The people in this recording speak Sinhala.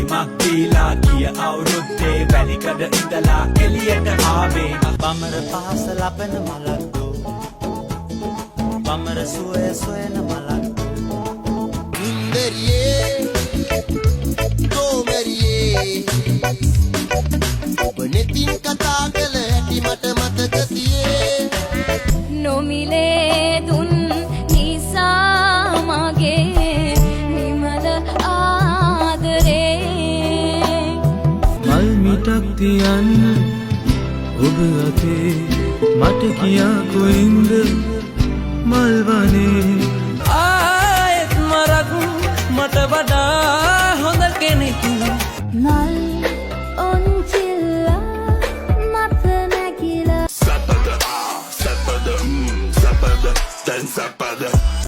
පෙම්මක් දීලා ගිය අවුරුද්දේ වැලිකඩ ඉඳලා එළියට ආවේ බමර පහස ලබන මලක්දෝ බමර සුවය සොයන මලක්දෝ ඉන්දරියේ තෝමරියේ ඔබ නෙතින් කතා කළ හැටි මට මතක තියේ නොමිලේ දුන් නිසා මගේ නිමල ආදරේ මල් මිටක් තියන්න ඔබ අතේ මට කියා කොයින්ද මල්වනේ ආයෙත් මරක් මට වඩා හොඳ කෙනෙක් මල් ඔන්චිල්ලා මත නැගිලා Sapada, sapada, sapada, dan sapada.